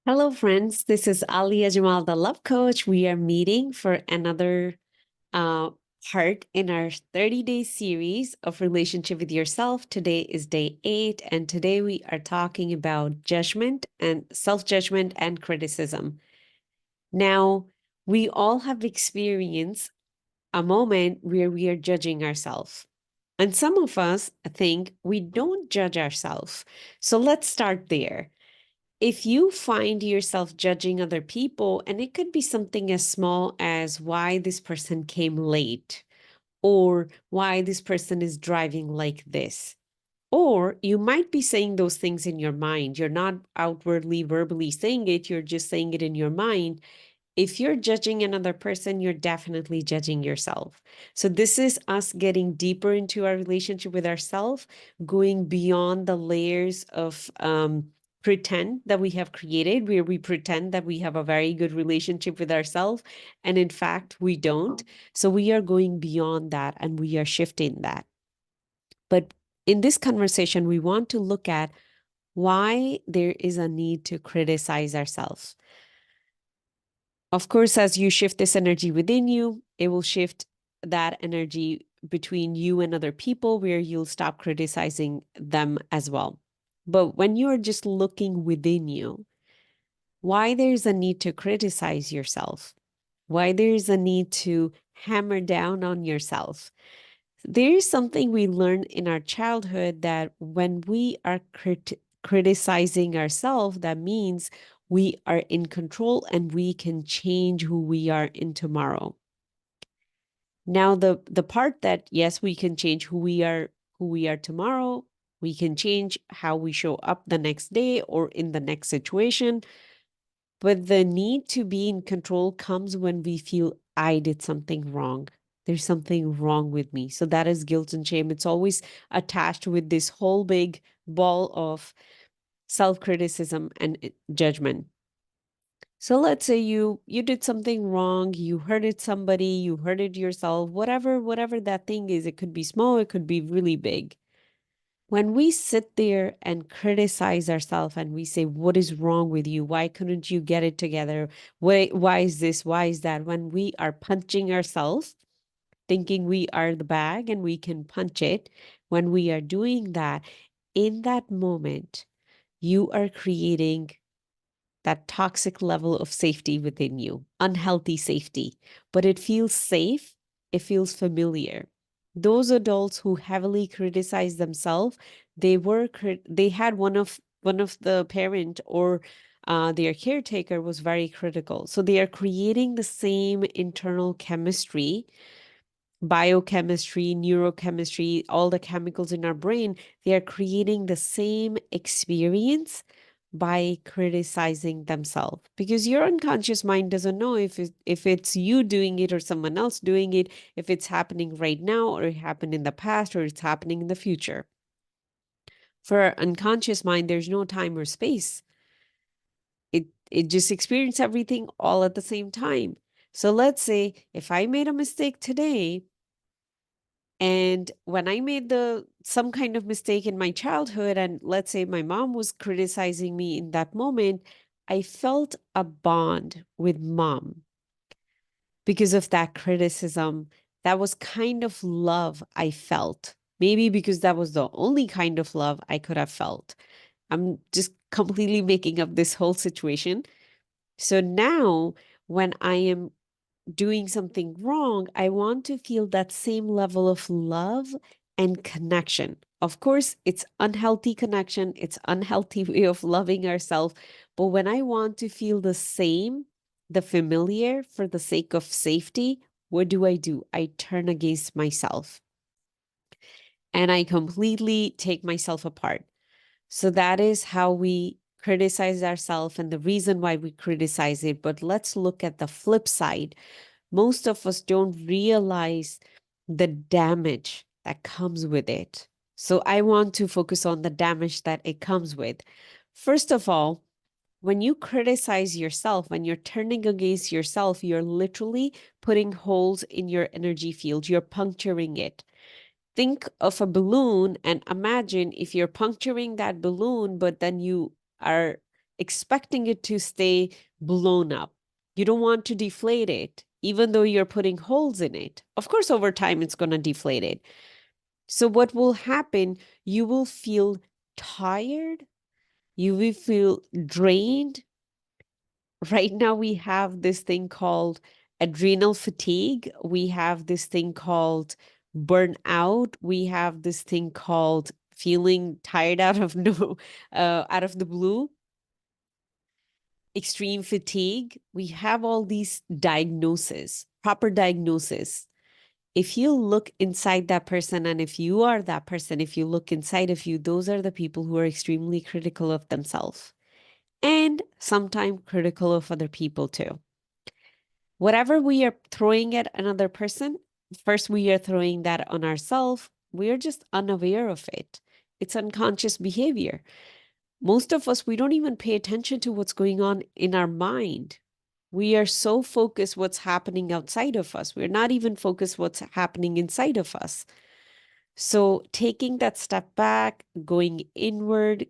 Hello, friends. This is Alia Jamal, the love coach. We are meeting for another uh, part in our 30-day series of relationship with yourself. Today is day 8, and today we are talking about judgment and self-judgment and criticism. Now, we all have experienced a moment where we are judging ourselves. And some of us think we don't judge ourselves. So let's start there. If you find yourself judging other people, and it could be something as small as why this person came late, or why this person is driving like this, or you might be saying those things in your mind. You're not outwardly, verbally saying it, you're just saying it in your mind. If you're judging another person, you're definitely judging yourself. So, this is us getting deeper into our relationship with ourselves, going beyond the layers of pretend that we have created, where we pretend that we have a very good relationship with ourselves. And in fact, we don't. So, we are going beyond that and we are shifting that. But in this conversation, we want to look at why there is a need to criticize ourselves. Of course, as you shift this energy within you, it will shift that energy between you and other people where you'll stop criticizing them as well. But when you are just looking within you, why there's a need to criticize yourself, why there's a need to hammer down on yourself. There is something we learn in our childhood that when we are criticizing ourselves, that means we are in control and we can change who we are in tomorrow. Now, the part that yes, we can change who we are tomorrow, we can change how we show up the next day or in the next situation. But the need to be in control comes when we feel I did something wrong. There's something wrong with me. So that is guilt and shame. It's always attached with this whole big ball of self-criticism and judgment. So let's say you did something wrong, you hurted somebody, you hurted yourself, whatever that thing is. It could be small, it could be really big. When we sit there and criticize ourselves and we say, what is wrong with you? Why couldn't you get it together? Why is this? Why is that? When we are punching ourselves, thinking we are the bag and we can punch it, when we are doing that, in that moment, you are creating that toxic level of safety within you, unhealthy safety, but it feels safe, it feels familiar. Those adults who heavily criticize themselves, they had one of the parent or their caretaker was very critical. So they are creating the same internal chemistry, biochemistry, neurochemistry, all the chemicals in our brain, they are creating the same experience by criticizing themselves, because your unconscious mind doesn't know if it's you doing it or someone else doing it, if it's happening right now or it happened in the past or it's happening in the future. For our unconscious mind, there's no time or space. It just experiences everything all at the same time. So let's say if I made a mistake today, and when I made some kind of mistake in my childhood, and let's say my mom was criticizing me in that moment, I felt a bond with mom because of that criticism. That was kind of love I felt. Maybe because that was the only kind of love I could have felt. I'm just completely making up this whole situation. So now, when I am doing something wrong, I want to feel that same level of love and connection. Of course, it's unhealthy connection, it's unhealthy way of loving ourselves. But when I want to feel the same, the familiar for the sake of safety, what do? I turn against myself and I completely take myself apart. So that is how we criticize ourselves and the reason why we criticize it. But let's look at the flip side. Most of us don't realize the damage that comes with it. So I want to focus on the damage that it comes with. First of all, when you criticize yourself, when you're turning against yourself, you're literally putting holes in your energy field. You're puncturing it. Think of a balloon and imagine if you're puncturing that balloon, but then you are expecting it to stay blown up. You don't want to deflate it, even though you're putting holes in it. Of course, over time, it's going to deflate it. So what will happen, you will feel tired, you will feel drained. Right now, we have this thing called adrenal fatigue. We have this thing called burnout. We have this thing called feeling tired out of out of the blue, extreme fatigue. We have all these diagnoses, proper diagnosis. If you look inside that person, and if you are that person, if you look inside of you, those are the people who are extremely critical of themselves and sometimes critical of other people too. Whatever we are throwing at another person, first we are throwing that on ourselves. We are just unaware of it. It's unconscious behavior. Most of us, we don't even pay attention to what's going on in our mind. We are so focused what's happening outside of us. We're not even focused what's happening inside of us. So taking that step back, going inward,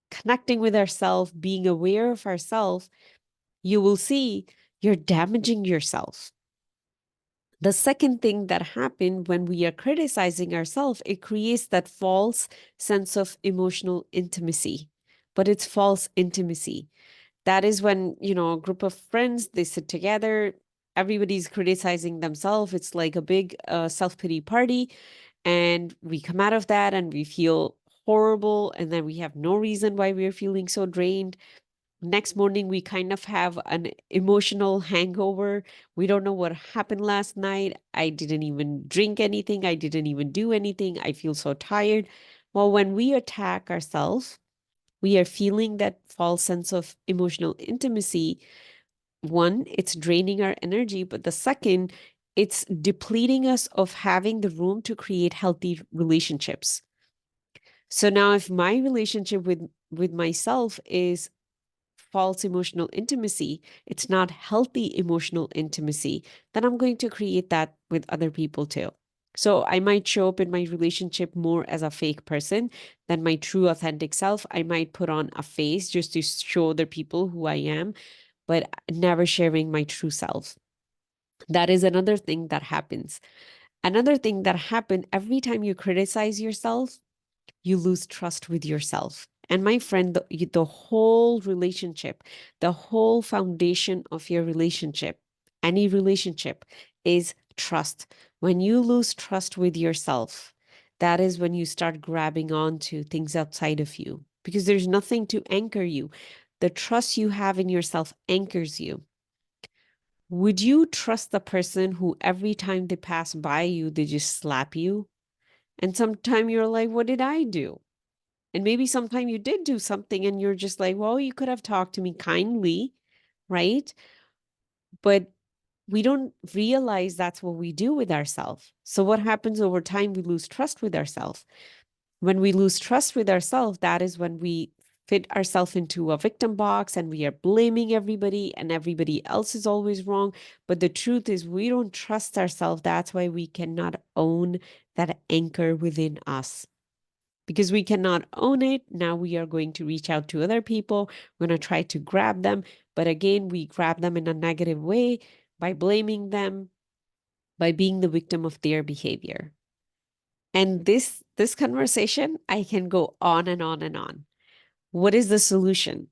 connecting with ourselves, being aware of ourselves, you will see you're damaging yourself. The second thing that happened when we are criticizing ourselves, it creates that false sense of emotional intimacy, but it's false intimacy. That is when, a group of friends, they sit together, everybody's criticizing themselves. It's like a big self-pity party. And we come out of that and we feel horrible. And then we have no reason why we're feeling so drained. Next morning, we kind of have an emotional hangover. We don't know what happened last night. I didn't even drink anything. I didn't even do anything. I feel so tired. Well, when we attack ourselves, we are feeling that false sense of emotional intimacy. One, it's draining our energy, but the second, it's depleting us of having the room to create healthy relationships. So now if my relationship with myself is false emotional intimacy, it's not healthy emotional intimacy, then I'm going to create that with other people too. So I might show up in my relationship more as a fake person than my true authentic self. I might put on a face just to show other people who I am, but never sharing my true self. That is another thing that happens. Another thing that happens every time you criticize yourself, you lose trust with yourself. And my friend, the whole relationship, the whole foundation of your relationship, any relationship, is trust. When you lose trust with yourself, that is when you start grabbing on to things outside of you because there's nothing to anchor you. The trust you have in yourself anchors you. Would you trust the person who every time they pass by you, they just slap you? And sometimes you're like, what did I do? And maybe sometime you did do something and you're just like, well, you could have talked to me kindly, right? But we don't realize that's what we do with ourselves. So what happens over time? We lose trust with ourselves. When we lose trust with ourselves, that is when we fit ourselves into a victim box and we are blaming everybody and everybody else is always wrong. But the truth is we don't trust ourselves. That's why we cannot own that anchor within us. Because we cannot own it, now we are going to reach out to other people. We're going to try to grab them. But again, we grab them in a negative way by blaming them, by being the victim of their behavior. And this conversation, I can go on and on and on. What is the solution?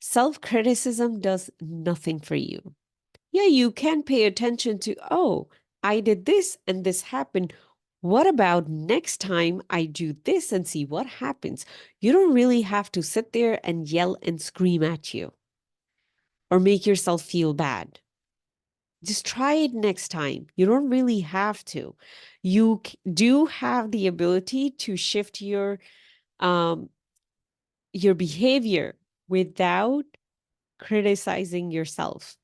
Self-criticism does nothing for you. Yeah, you can pay attention to, oh, I did this and this happened. What about next time I do this and see what happens? You don't really have to sit there and yell and scream at you or make yourself feel bad. Just try it next time. You don't really have to. You do have the ability to shift your behavior without criticizing yourself.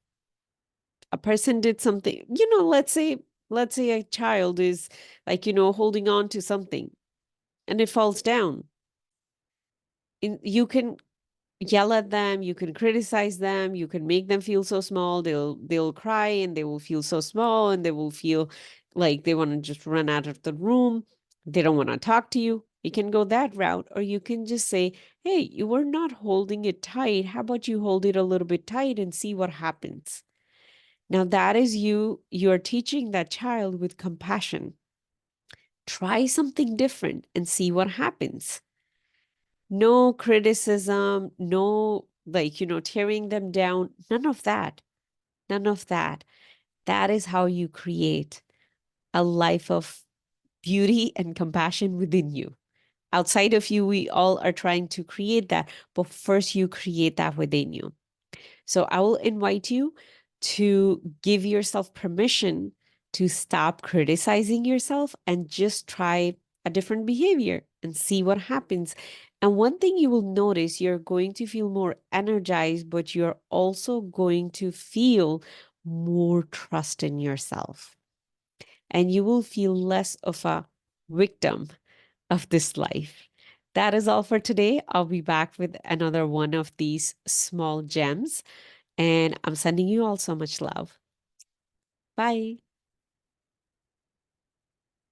A person did something, let's say a child is like, holding on to something and it falls down. You can yell at them, you can criticize them, you can make them feel so small, they'll cry and they will feel so small and they will feel like they want to just run out of the room. They don't want to talk to you. You can go that route, or you can just say, hey, you were not holding it tight. How about you hold it a little bit tight and see what happens? Now, that is you're teaching that child with compassion. Try something different and see what happens. No criticism, no, like, tearing them down. None of that. None of that. That is how you create a life of beauty and compassion within you. Outside of you, we all are trying to create that, but first you create that within you. So I will invite you to give yourself permission to stop criticizing yourself and just try a different behavior and see what happens. And one thing you will notice, you're going to feel more energized, but you're also going to feel more trust in yourself. And you will feel less of a victim of this life. That is all for today. I'll be back with another one of these small gems. And I'm sending you all so much love. Bye.